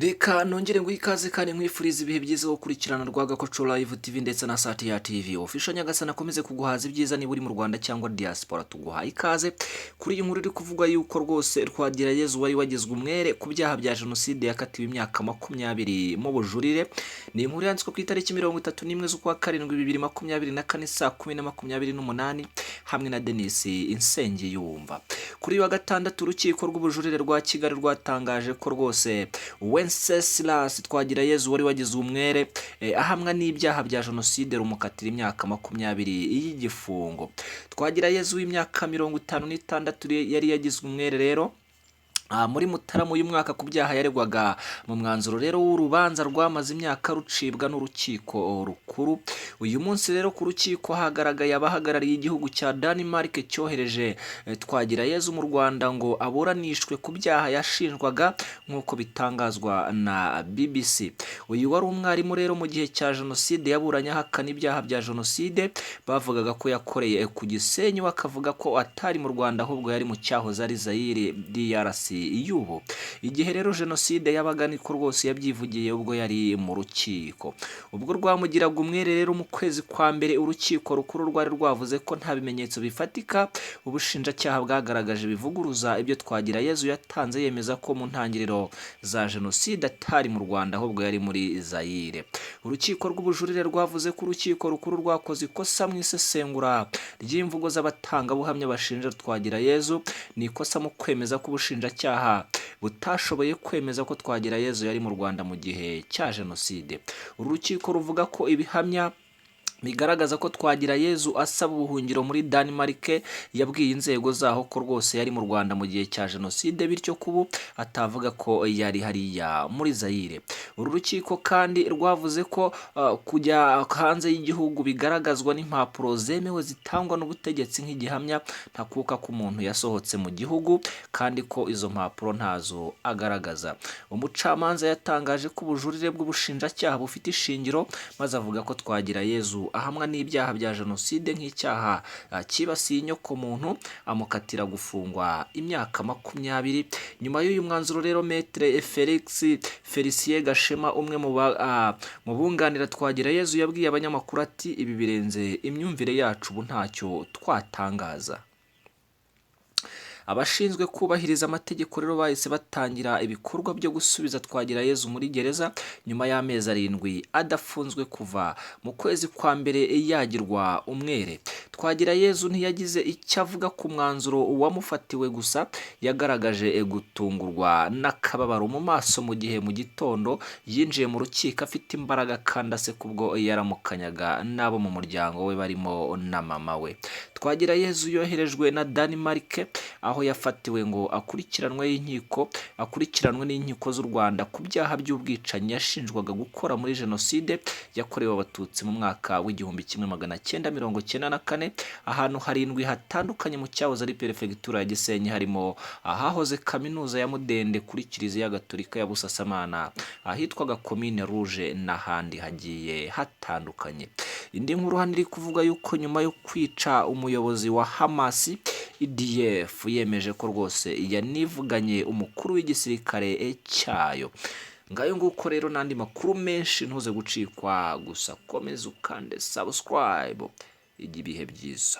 Reka nongere ngo ikaze kandi nkwifuriza ibihe byiza wo gukurikirana Rwagakoco Live TV ndetse na Satya TV. Official Nyagasana akomeze kuguhaza ibyiza niba uri mu Rwanda cyangwa diaspora, tuguha ikaze kuri iyi nkuru iri kuvuga yuko rwose Twagirayezu wari wagizwe umwere ku byaha bya jenoside yakatiwe imyaka 20 mu bujurire. Ni inkuru yanditswe ku itariki 31 z'ukwa karindwi 2024 saa 10:28 hamwe na Denis Insengiyumva. Kuri uyu wa gatandatu urukiko rw'ubujurire rwa Kigali rwatangaje ko rwose Wenceslas Twagirayezu wari wagize umwere ahamwa n'ibyaha bya jenoside rumukatira imyaka 20 y'igifungo. Twagirayezu w'imyaka 56 yari yagizwe umwere rero muri Mutarama uyu mwaka ku byaha yaregwaga mu mwanzuro rero w'urubanza rwamaze imyaka rucibwa n'urukiko rukuru. Uyu munsi rero ku rukiko hagaragaye abahagarariye igihugu cya Denmark cyohereje Twagirayezu mu Rwanda ngo aburanishwe ku byaha yashinjwaga nk'uko bitangazwa na BBC. Uyu wari umwarimu rero mu gihe cya jenoside yaburanye ahakana ibyaha bya jenoside bavugaga ko yakoreye ku Gisenyi, bakavuga ko atari mu Rwanda ahubwo yari mu cyahoze ari Zaire DRC y'ubu. Igihe rero jenoside yabaga niko rwose yabyivugiye ubwo yari mu rukiko. Ubwo rwamugiraga umwere rero mu kwezi kwa mbere urukiko rukuru rwari rwavuze ko nta bimenyetso bifatika ubushinjacyaha bwagaragaje bivuguruza ibyo Twagirayezu yatanze, yemeza ko mu ntangiriro za jenoside atari mu Rwanda ahubwo yari muri Zaire. Urukiko rw'ubujurire rwavuze ko urukiko rukuru rwakoze ikosa mu isesengura ry'imvugo z'abatangabuhamya bashinja Twagirayezu, ni ikosa mu kwemeza ko ubushinjacyaha butashoboye kwemeza ko Twagirayezu yari mu Rwanda mu gihe cya jenoside. Urukiko ruvuga ko ibihamya bigaragaza ko Twagirayezu asaba ubuhungiro muri Denmark yabwiye inzego zaho ko rwose yari mu Rwanda mu gihe cya jenoside, bityo kubu atavuga ko yari hariya muri Zaire. Uru rukiko kandi rwavuze ko kujya hanze y'igihugu bigaragazwa n'impapuro zemewe zitangwa n'ubutegetsi nk'igihamya ntakuka ko umuntu yasohotse mu gihugu kandi ko izo mpapuro ntazo agaragaza. Umucamanza yatangaje ko ubujurire bw'ubushinjacyaha bufite ishingiro, maze avuga ko Twagirayezu ahamwa n'ibyaha bya jenoside nk'icyaha kibasiye inyokomuntu, amukatira gufungwa imyaka 20. Nyuma y'uyu mwanzuro rero Maître Felicien Gashema umwe mu bunganira Twagirayezu yabwiye abanyamakuru ati ibi birenze imyumvire yacu, ubu ntacyo twatangaza. Abashinzwe kubahiriza amategeko rero bahise batangira ibikorwa byo gusubiza Twagirayezu muri gereza nyuma y'amezi 7 adafunzwe kuva mu kwezi kwa mbere yagirwa umwere. Twagirayezu ntiyagize icyo avuga ku mwanzuro wamufatiwe, gusa yagaragaje gutungurwa n'akababaro mu maso mu gihe mu gitondo yinjiye mu rukiko afite imbaraga kandi ase kubwo yaramukanyaga n'abo mu muryango we barimo na mama we. Twagirayezu yoherejwe na Denmark aho yafatiwe ngo akurikiranwe n'inkiko z'u Rwanda ku byaha by'ubwicanyi yashinjwaga gukora muri jenoside yakorewe abatutsi mu mwaka w'1994 ahantu 7 hatandukanye mu cyahoze ari perefegitura ya Gisenyi, harimo ahahoze kaminuza ya Mudende kuri Kiliziya Gatolika ya Busasamana, ahitwaga Commune Rouge n'ahandi hagiye hatandukanye. Indi nkuru hano iri kuvuga yuko nyuma yo kwica umuyobozi wa Hamas, EDF yemeje ko rwose yanivuganye umukuru w'igisirikare cyayo. Ngayo nguko rero n'andi makuru menshi ntuze gucikwa, gusa komeza ukande subscribe. Ibihe byiza.